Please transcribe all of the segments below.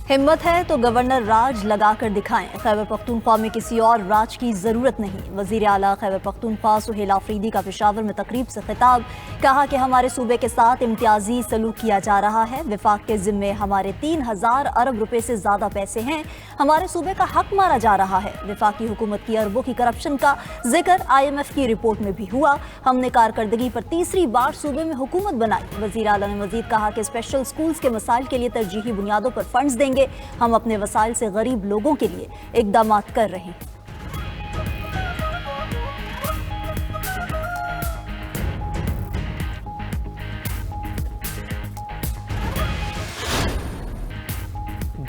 हिम्मत है तो गवर्नर राज लगाकर दिखाएं। खैबर पख्तूनख्वा में किसी और राज की जरूरत नहीं। वजीर आला खैबर पख्तूनख्वा सुहेल आफरीदी का पेशावर में तकरीब से खिताब। कहा कि हमारे सूबे के साथ इम्तियाजी सलूक किया जा रहा है। विफाक के जिम्मे हमारे 3000 अरब रुपए से ज्यादा पैसे हैं। हमारे सूबे का हक मारा जा रहा है। विफाकी हुकूमत की अरबों की करप्शन का जिक्र IMF की रिपोर्ट में भी हुआ। हमने कारकर्दगी पर तीसरी बार सूबे में हुकूमत बनाई। वजीर आला ने मजीद कहा कि स्पेशल स्कूल्स के मसाइल के लिए तरजीही बुनियादों पर फंड्स देंगे। हम अपने वसाइल से गरीब लोगों के लिए इकदाम कर रहे हैं।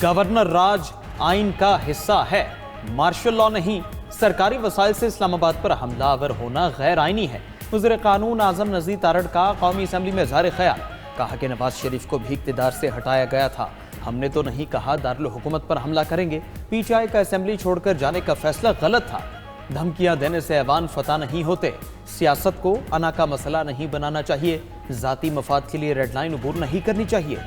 गवर्नर राज आइन का हिस्सा है, मार्शल लॉ नहीं। सरकारी वसाइल से इस्लामाबाद पर हमलावर होना गैर आइनी है। वज़ीर कानून आजम नज़ीर तारड़ का कौमी असम्बली में इज़हार ख्याल। कहा कि नवाज शरीफ को भी इक़्तिदार से हटाया गया था। हमने तो नहीं कहा दारुल हुकूमत पर हमला करेंगे। PTI का असेंबली छोड़कर जाने का फैसला गलत था। धमकियां देने से ऐवान फतह नहीं होते। सियासत को अना का मसला नहीं बनाना चाहिए। जाती मफाद के लिए रेड लाइन अबूर नहीं करनी चाहिए।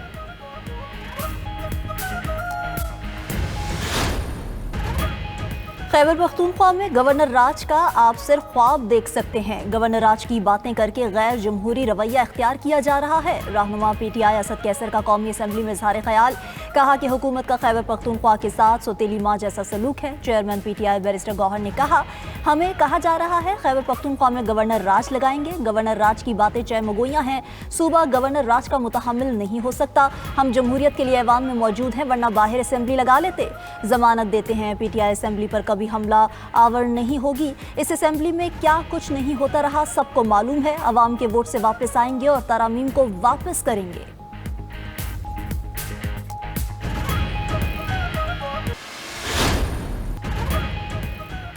खैबर पख्तूनख्वा में गवर्नर राज का आप सिर्फ ख्वाब देख सकते हैं। गवर्नर राज की बातें करके गैर जमहूरी रवैया इख्तियार किया जा रहा है। रहनुमा PTI असद कैसर का कौमी असम्बली में इज़हार ख्याल। कहा कि हुकूमत का खैबर पख्तूनख्वा के साथ सौतेली माँ जैसा सलूक है। चेयरमैन PTI बैरिस्टर गौहर ने कहा, हमें कहा जा रहा है खैबर पख्तूनख्वा में गवर्नर राज लगाएंगे। गवर्नर राज की बातें चयमगोइयाँ हैं। सूबा गवर्नर राज का मुतहम्मिल नहीं हो सकता। हम जमहूरियत के लिए ऐवान में मौजूद हैं, वरना बाहर असेंबली लगा लेते। जमानत देते हैं PTI असेंबली पर कभी हमला आवर नहीं होगी। इस असेंबली में क्या कुछ नहीं होता रहा सबको मालूम है। अवाम के वोट से वापस आएंगे और तरामीम को वापस करेंगे।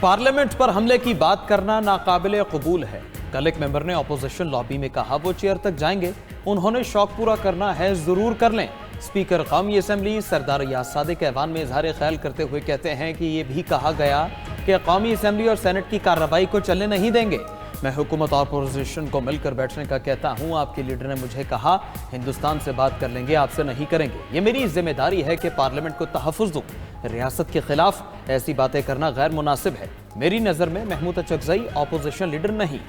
पार्लियामेंट पर हमले की बात करना नाकाबिले कबूल है। कल एक मेंबर ने अपोजिशन लॉबी में कहा वो चेयर तक जाएंगे। उन्होंने शौक पूरा करना है, जरूर कर लें। स्पीकर कौमी असम्बली सरदार याद सादिक ऐवान में इजहार ख्याल करते हुए कहते हैं कि ये भी कहा गया कि कौमी असम्बली और सेनेट की कार्रवाई को चलने नहीं देंगे। मैं हुकूमत और अपोजिशन को मिलकर बैठने का कहता हूँ। आपके लीडर ने मुझे कहा हिंदुस्तान से बात कर लेंगे, आपसे नहीं करेंगे। ये मेरी जिम्मेदारी है कि पार्लियामेंट को तहफ़्फ़ुज़ दूँ। रियासत के खिलाफ ऐसी बातें करना गैर मुनासिब है। मेरी नज़र में महमूद अचकज़ई अपोजिशन लीडर नहीं।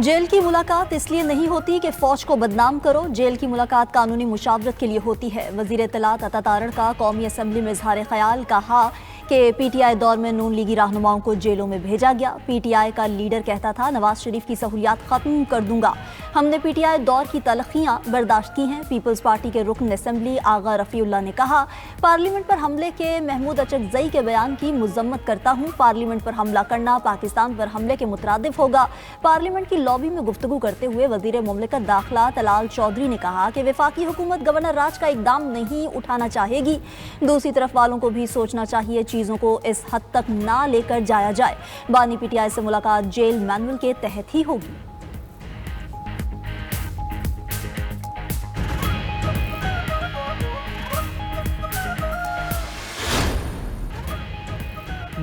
जेल की मुलाकात इसलिए नहीं होती कि फौज को बदनाम करो। जेल की मुलाकात कानूनी मुशावरत के लिए होती है। वजीर इत्तलात अता तारड़ का कौमी असम्बली में इज़हार ख्याल। कहा कि PTI दौर में नून लीगी रहनुमाओं को जेलों में भेजा गया। PTI का लीडर कहता था नवाज शरीफ की सहूलियात खत्म कर दूंगा। हमने PTI दौर की तलखियां बर्दाश्त की हैं। पीपल्स पार्टी के रुकन असम्बली आगा रफ़ीउल्लाह ने कहा, पार्लियामेंट पर हमले के महमूद अचकज़ई के बयान की मुज़म्मत करता हूँ। पार्लियामेंट पर हमला करना पाकिस्तान पर हमले के मुतरादिफ होगा। पार्लियामेंट की लॉबी में गुफ्तगू करते हुए वज़ीर मुमलिकत दाखिला तलाल चौधरी ने कहा कि वफाकी हुकूमत गवर्नर राज का इकदाम नहीं उठाना चाहेगी। दूसरी तरफ वालों को भी सोचना चाहिए, चीज़ों को इस हद तक ना लेकर जाया जाए। बानी PTI से मुलाकात जेल मैनुअल के तहत ही होगी।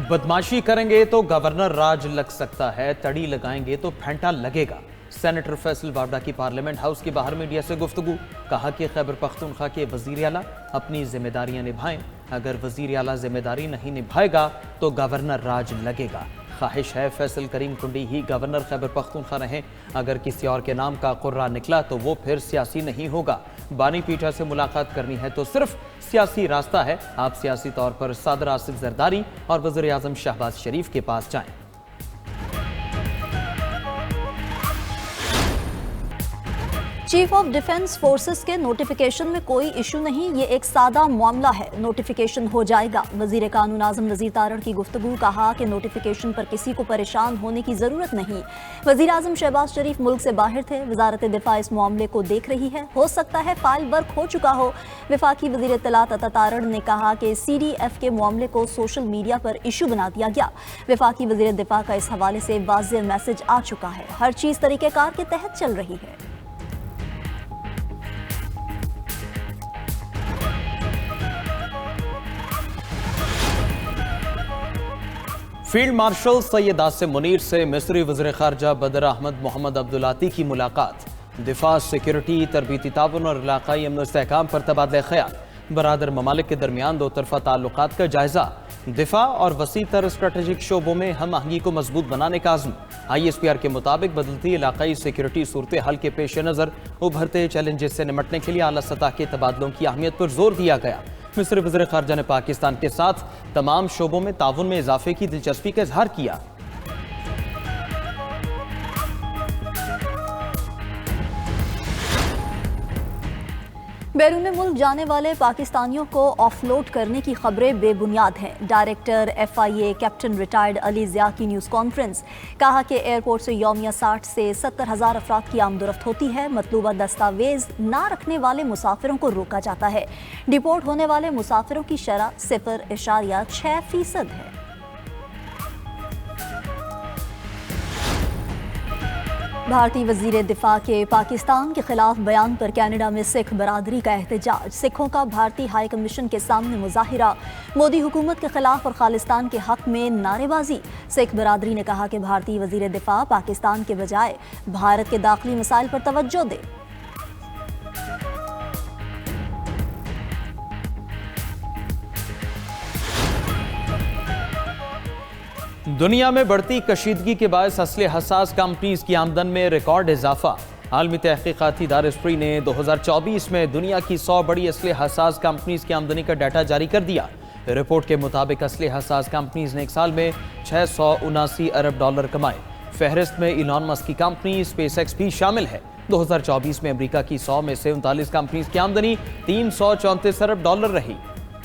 बदमाशी करेंगे तो गवर्नर राज लग सकता है, तड़ी लगाएंगे तो फेंटा लगेगा। सेनेटर फैसल वावडा की पार्लियामेंट हाउस के बाहर मीडिया से गुफ्तगू। कहा कि खैबर पख्तूनख्वा के वजीर आला अपनी जिम्मेदारियां निभाएं। अगर वजीर आला जिम्मेदारी नहीं निभाएगा तो गवर्नर राज लगेगा। ख्वाहिश है फैसल करीम कुंडी ही गवर्नर खैबर पख्तूनख्वा रहें। अगर किसी और के नाम का कुर्रा निकला तो वो फिर सियासी नहीं होगा। बानी पीठा से मुलाकात करनी है तो सिर्फ सियासी रास्ता है। आप सियासी तौर पर सदर आसिफ जरदारी और वज़ीर आज़म शहबाज शरीफ के पास जाएं। चीफ ऑफ डिफेंस फोर्सेस के नोटिफिकेशन में कोई इशू नहीं, ये एक सादा मामला है। नोटिफिकेशन हो जाएगा। वजीर कानून आजम नज़ीर तारड़ की गुफ्तगू। कहा कि नोटिफिकेशन पर किसी को परेशान होने की जरूरत नहीं। वजीर आजम शहबाज शरीफ मुल्क से बाहर थे। वजारत दिफा इस मामले को देख रही है। हो सकता है फाइल वर्क हो चुका हो। वफाकी वजीर इत्तलात अता तारड़ ने कहा कि CDF के मामले को सोशल मीडिया पर इशू बना दिया गया। वफाकी वजीर दिफा का इस हवाले से वाज़ेह मैसेज आ चुका है। हर चीज तरीक़ेकार के तहत चल रही है। फील्ड मार्शल सैयद आसिम मुनीर से मिस्री वज़ीर ख़ारजा बदर अहमद मोहम्मद अब्दुलाती की मुलाकात। दिफा, सिक्योरिटी, तरबीती ताउन और इलाकाई अमन इस्तेहकाम पर तबादला ख्याल। बरादर ममालिक के दरमियान दो तरफा ताल्लुकात का जायजा। दिफा और वसी तर स्ट्रेटेजिक शोबों में हम आहंगी को मजबूत बनाने का आज़म। ISPR के मुताबिक बदलती इलाकाई सिक्योरिटी सूरत हाल के पेश नज़र उभरते चैलेंजेस से निमटने के लिए आला सतह के तबादलों की अहमियत पर जोर दिया गया। मिस्र वज़ीर ख़ारजा ने पाकिस्तान के साथ तमाम शोबों में ताउन में इजाफे की दिलचस्पी का इजहार किया। बैरून मुल्क जाने वाले पाकिस्तानियों को ऑफलोड करने की खबरें बेबुनियाद हैं। Director FIA captain retired Ali Zia की न्यूज़ कॉन्फ्रेंस। कहा कि एयरपोर्ट से यौमिया 60 से 70,000 अफराद की आमदोरफ्त होती है। मतलूबा दस्तावेज ना रखने वाले मुसाफिरों को रोका जाता है। डिपोर्ट होने वाले मुसाफिरों की शरह 0.6% है। भारतीय वजीर दिफा के पाकिस्तान के खिलाफ बयान पर कनाडा में सिख बरादरी का एहतजाज। सिखों का भारतीय हाई कमीशन के सामने मुजाहिरा। मोदी हुकूमत के खिलाफ और खालिस्तान के हक में नारेबाजी। सिख बरादरी ने कहा कि भारतीय वजीर दिफा पाकिस्तान के बजाय भारत के दाखिली मसाइल पर तवज्जो दे। दुनिया में बढ़ती कशीदगी के बायस असले हसास कंपनीज की आमदन में रिकॉर्ड इजाफा। आलमी तहकीकाती इदारे स्प्री ने 2024 में दुनिया की 100 बड़ी असले हसास कंपनीज की आमदनी का डाटा जारी कर दिया। रिपोर्ट के मुताबिक असले हसास कंपनीज ने एक साल में $679 अरब कमाए। फहरिस्त में इलॉन मस्क की कंपनी SpaceX भी शामिल है। 2024 में अमेरिका की 100 में से 39 कंपनीज की आमदनी $334 अरब रही।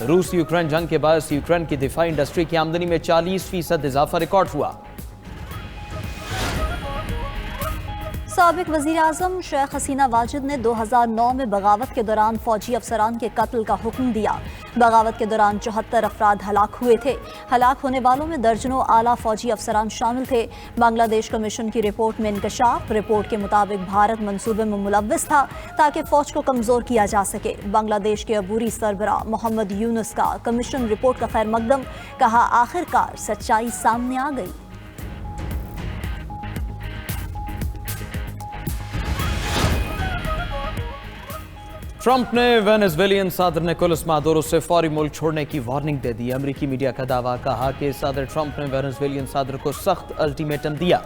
रूस यूक्रेन जंग के बाद यूक्रेन की दिफा इंडस्ट्री की आमदनी में 40% इजाफा रिकॉर्ड हुआ। साबिक वज़ीर आज़म शेख हसीना वाजिद ने 2009 में बगावत के दौरान फौजी अफसरान के कत्ल का हुक्म दिया। बगावत के दौरान 74 अफराद हलाक हुए थे। हलाक होने वालों में दर्जनों आला फौजी अफसरान शामिल थे। बांग्लादेश कमीशन की रिपोर्ट में इंकशाफ। रिपोर्ट के मुताबिक भारत मंसूबे में मुलव्विस था ताकि फौज को कमजोर किया जा सके। बांग्लादेश के अबूरी सरबराह मोहम्मद यूनुस का कमीशन रिपोर्ट का खैर मकदम। कहा आखिरकार सच्चाई सामने आ गई। ट्रंप ने वेनेजुएलियन सदर निकोलस मादुरो से फौरी मुल्क छोड़ने की वार्निंग दे दी। अमेरिकी मीडिया का दावा। कहा कि सदर ट्रंप ने वेनेजुएलियन सदर को सख्त अल्टीमेटम दिया।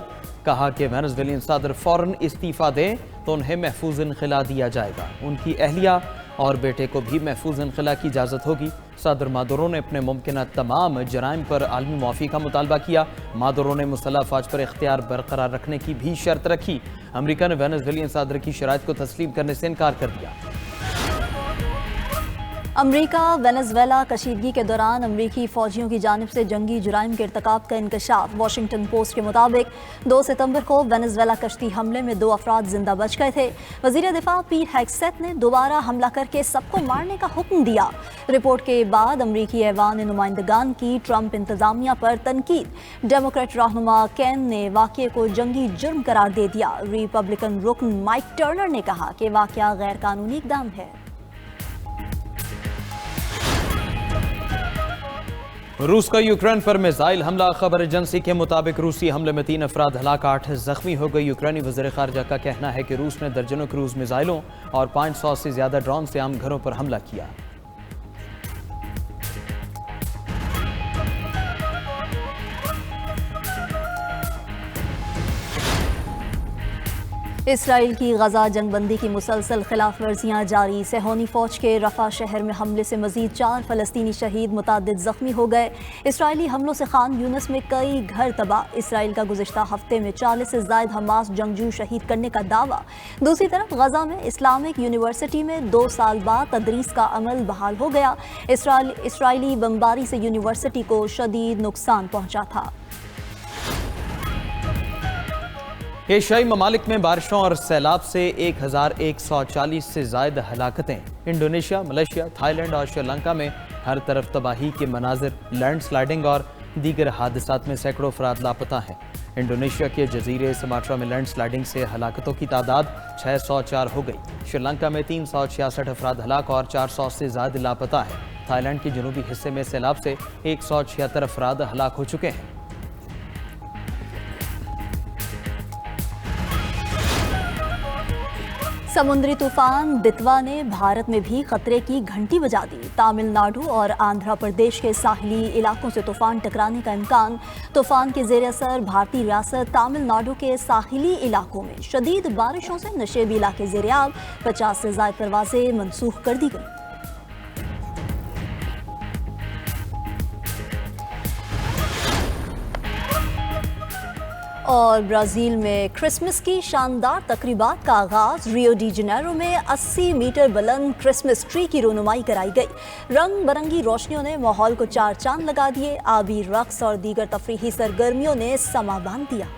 कहा कि वेनेजुएलियन सदर फौरन इस्तीफा दें तो उन्हें महफूज इनखला दिया जाएगा। उनकी अहलिया और बेटे को भी महफूज इनखला की इजाज़त होगी। सदर मादुरो ने अपने मुमकिन तमाम जराइम पर आलमी मुआफ़ी का मुतालबा किया। मादुरो ने मुसल्लह फ़ौज पर इख्तियार बरकरार रखने की भी शर्त रखी। अमेरिका ने वेनेजुएलियन सदर की शराइत को तस्लीम करने से इनकार कर दिया। अमरीका वेनेजुएला कशीदगी के दौरान अमरीकी फौजियों की जानिब से जंगी जुराइम के इर्तिकाब का इंकशाफ। वाशिंगटन पोस्ट के मुताबिक 2 सितंबर को वेनेजुएला कश्ती हमले में 2 अफराद जिंदा बच गए थे। वजीर दिफा पीट हेग्सेथ ने दोबारा हमला करके सबको मारने का हुक्म दिया। रिपोर्ट के बाद अमरीकी ऐवान नुमाइंदगान की ट्रंप इंतजामिया पर तनकीद। डेमोक्रेट रहनुमा केन ने वाक़े को जंगी जुर्म करार दे दिया। रिपब्लिकन रुकन माइक टर्नर ने कहा कि वाक़या गैर कानूनी इक़दाम है। रूस का यूक्रेन पर मिसाइल हमला। खबर एजेंसी के मुताबिक रूसी हमले में 3 अफराद हलाक, 8 जख्मी हो गए। यूक्रेनी वज़ीर ख़ारजा का कहना है कि रूस ने दर्जनों क्रूज मिसाइलों और 500 से ज्यादा ड्रोन से आम घरों पर हमला किया। इसराइल की गजा जंगबंदी की मुसलसल खिलाफ वर्जियाँ जारी। सेहोनी फौज के रफा शहर में हमले से मजीद 4 फलस्तीनी शहीद, मुतादिद जख्मी हो गए। इसराइली हमलों से खान यूनस में कई घर तबाह। इसराइल का गुज़िश्ता हफ्ते में 40 से ज़ायद हमास जंगजू शहीद करने का दावा। दूसरी तरफ गजा में इस्लामिक यूनिवर्सिटी में 2 साल बाद तदरीस का अमल बहाल हो गया। इसराइली बमबारी से यूनिवर्सिटी को शदीद नुकसान पहुँचा था। एशियाई ममालिक में बारिशों और सैलाब से 1140 से ज़ायद हलाकतें। इंडोनेशिया, मलेशिया, थाईलैंड और श्रीलंका में हर तरफ तबाही के मनाजिर। लैंडस्लाइडिंग और दीगर हादसात में सैकड़ों अफराद लापता हैं। इंडोनेशिया के जजीरे सुमात्रा में लैंडस्लाइडिंग से हलाकतों की तादाद 604 हो गई। श्रीलंका में 366 अफराद हलाक और 400 से ज़्यादा लापता है। थाईलैंड के जनूबी हिस्से में सैलाब से 176 अफराद हलाक हो चुके हैं। समुद्री तूफान दितवा ने भारत में भी खतरे की घंटी बजा दी। तमिलनाडु और आंध्र प्रदेश के साहिली इलाकों से तूफान टकराने का इम्कान। तूफान के जेर असर भारतीय रियासत तमिलनाडु के साहिली इलाकों में शदीद बारिशों से नशेबी इलाके ज़ेर-ए-आब। 50 से ज़ायद परवाजें मनसूख कर दी गई। और ब्राज़ील में क्रिसमस की शानदार तकरीबात का आगाज। रियो डी जनेरो में 80 मीटर बुलंद क्रिसमस ट्री की रोनुमाई कराई गई। रंग बिरंगी रोशनियों ने माहौल को चार चांद लगा दिए। आबी रक्स और दीगर तफरीही सरगर्मियों ने समा बांध दिया।